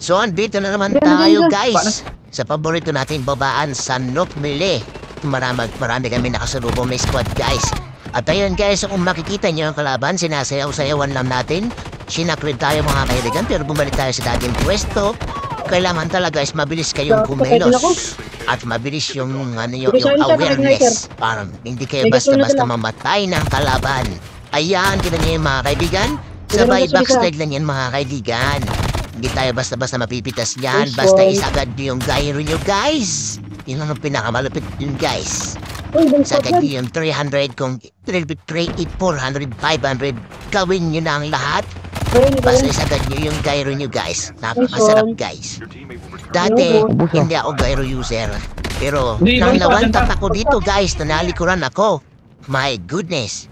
So, andito na naman tayo, guys. Sa paborito natin babaan sa Nokmili. Marami kami nakasalubong may squad, guys. At ayun, guys, kung makikita nyo ang kalaban, sinasayaw-sayawan lang natin. Sinakrib tayo mga kaibigan, pero bumalik tayo sa dating pwesto. Kailangan talaga is mabilis kayong kumilos. At mabilis yung awareness. Para hindi kayo basta-basta mamatay ng kalaban. Ayan, kita nyo yung mga kaibigan. Sabay backslide lang yan mga kaibigan. Hindi tayo basta-basta mapipitas yan. Basta isagad nyo yung gyro nyo, guys. Yun ang pinakamalupit yun, guys. Sagad nyo yung 300 kung 300, 400, 500. Gawin nyo na ang lahat. Basta isagad nyo yung gyro nyo, guys. Napakasarap, guys. Dati, hindi ako gyro user. Pero, nang nawantap ako dito, guys, nalikuran ako. My goodness.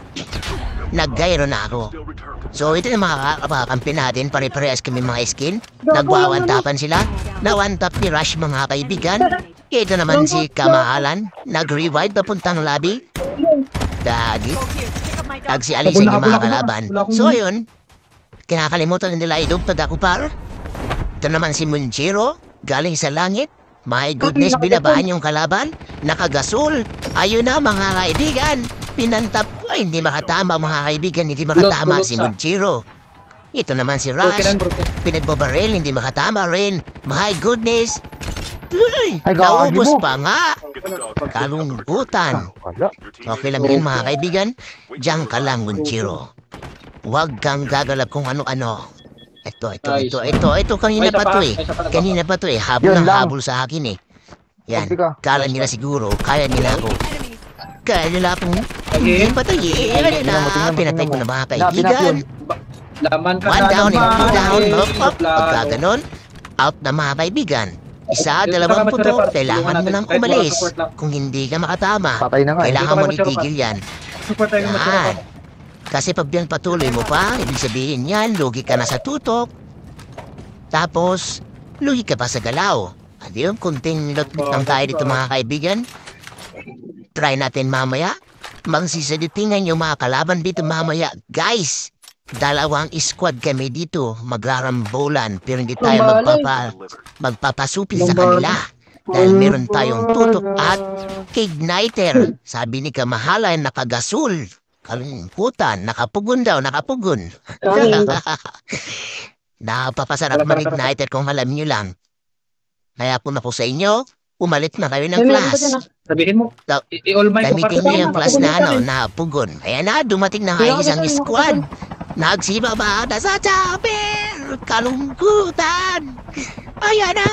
Nag-gyro na ako. So, ito yung mga kakampi natin. Pare-parehas kami mga skin. Nagwawantapan sila. Nawantap ni Rush mga kaibigan. Ito naman si Kamahalan. Nag-revive papuntang lobby. Dagi. Tagsialisin yung mga kalaban. So, yun. Kinakalimutan nila idugtad ako par. Ito naman si Munchiro. Galing sa langit. My goodness, binabahan yung kalaban. Nakagasol. Ayun na mga kaibigan. Pinantap ko. Hindi makatama mga kaibigan. Hindi makatama si Munchiro. Ito naman si Rush. Pinagbabaril. Hindi makatama rin. My goodness. Naubos pa nga. Kalungkutan. Okay lang yan mga kaibigan. Diyan ka lang, Munchiro. Huwag kang gagalap kung ano-ano. Ito, kanina pa to eh. Habol ng habol sa akin eh. Yan, kala nila siguro, kaya nila ako. Kaya nila akong, hindi pa to eh. Pinatay ko na mga kaibigan. One down, two down, up. Pagka ganon, out na mga kaibigan. Isa, 20 puto, kailangan mo nang umalis. Kung hindi ka makatama, kailangan mo itigil yan. Yan. Kasi pag yan patuloy mo pa, ibig sabihin yan, lugi ka na sa tutok. Tapos, lugi ka pa sa galaw. At yung kunting lot-lot lang tayo dito mga kaibigan. Try natin mamaya. Magsisalitingan yung mga kalaban dito mamaya. Guys, 2 squad kami dito. Magrarambulan. Pero hindi tayo magpapasupil sa kanila. Dahil meron tayong tutok at igniter. Sabi ni Kamahalan, nakagasol. Kalungkutan, nakapugon daw, nakapugon. Napapasarap mag-igniter kung alam nyo lang. Kaya kung ako sa inyo, umalit na kayo ng class. Sabihin mo, gamitin nyo yung class na napugon. Kaya na, dumating na kayo isang squad. Nagsibaba na sa chopper. Kalungkutan. Ayan na.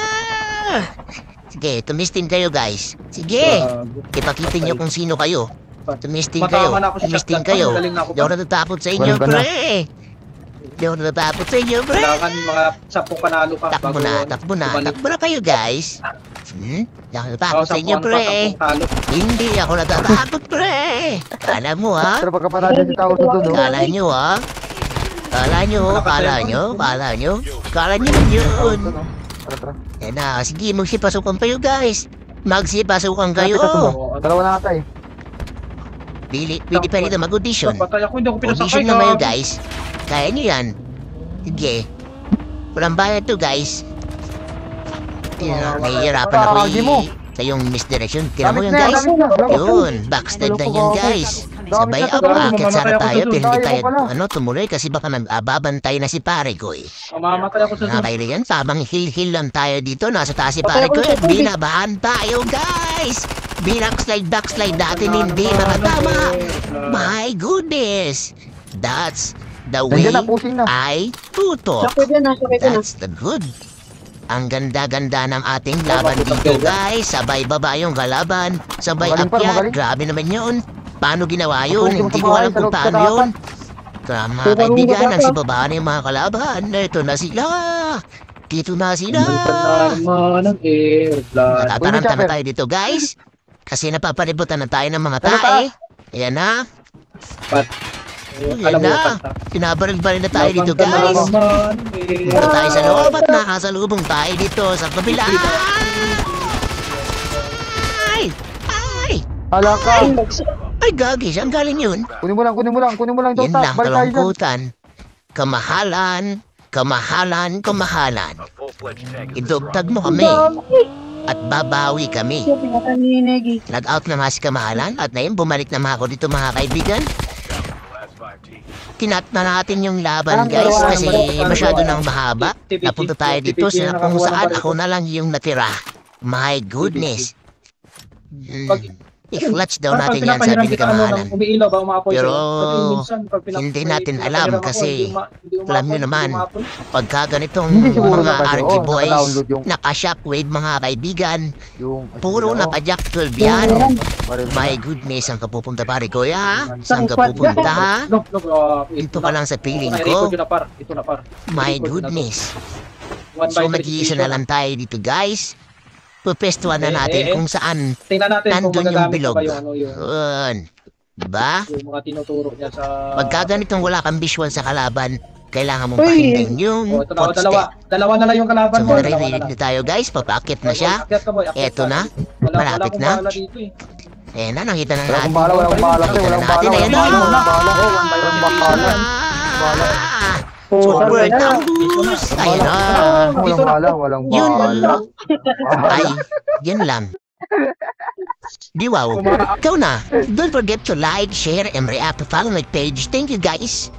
Sige, tumistin kayo guys. Sige, ipakita nyo kung sino kayo. Tumisting kayo. Di ako natatakot sa inyo, pre. Di ako natatakot sa inyo, pre. Kailangan mga 10 panalo ka. Takbo na kayo, guys. Di ako natatakot sa inyo, pre. Hindi ako natatakot, pre. Kala mo, ha? Kala nyo, ha? Kala nyo yun. Yan na, sige, magsipasukan kayo, guys. Magsipasukan kayo. Dalawa na ata eh. Pwede pa rito mag-audition. Audition na kayo guys. Kaya nyo yan. Sige. Walang bayad to guys. Nahihirapan ako sa yung misdirection. Tira mo yun guys. Yun. Backslide na yun guys. Sabay akit sana tayo. Pero hindi tayo tumuloy kasi baka babantay na si pare ko eh. Mamamatay ako sa kaibigan, tamang heal lang tayo dito. Nasa taas si pare ko. Binabahan tayo guys. Backslide natin hindi makatama. My goodness. That's the way I tutok. That's the good. Ang ganda-ganda ng ating laban dito guys. Sabay baba yung kalaban. Sabay akyat. Grabe naman yun. Paano ginawa yun? Hindi ko alam kung paano yun. Mga kaibigan, ang sibabaan yung mga kalaban. Ito na sila. Dito na sila. Natataranta na tayo dito guys. Kasi napapalibutan na tayo ng mga tae. Ayan na. Ayan na. Pinabaril-baril na tayo dito guys. Dito tayo sa loob at nakasalubong tayo dito sa kabila. Ay gagi, saan galing yun? Kunin mo lang. Yan lang, kalungkutan. Kamahalan. idugtag mo kami at babawi kami. Nag-out na mga si kamahalan at na yun, bumalik na mga ako dito mga kaibigan. Kinat na natin yung laban guys kasi masyado nang mahaba. Napunta tayo dito sa kung saan ako na lang yung natira. My goodness. I-clutch daw natin yan sabi ni kamahalan. Pero hindi natin alam kasi alam nyo naman pagka ganitong Hindi siguro mga na kasi, RG boys naka-download yung- naka-shockwave mga kaibigan. Yung... Puro naka-jack 12 yan. My goodness, saan ka pupunta pare kuya ha? Saan ka pupunta ha? Dito ka lang sa piling ko. Ito na par. My goodness. So mag-iisa na lang tayo dito guys. Pupestuhan na natin kung saan Tingnan natin kung nandun yung magagamit bilog. pa yung ano Yun. Diba? yung mga tinuturo niya sa... Pagka ganitong wala kang visual sa kalaban, kailangan mong pakinggan yung Oh, ito na, oh, footstep. dalawa na lang yung kalaban So mo. maririnig na tayo guys, papakit na siya. Eto na, malapit na. Eh na, nakita na Wala natin. akong bala, walang bala. Nakita na Walang natin, bala, ayan na. walang bala. Walang bala. Super Taurus! Ayan na. Walang bala, walang Yun bala. lang. Ay, yun lang. Di wow. Ikaw na. Don't forget to like, share, and react to follow my page. Thank you guys.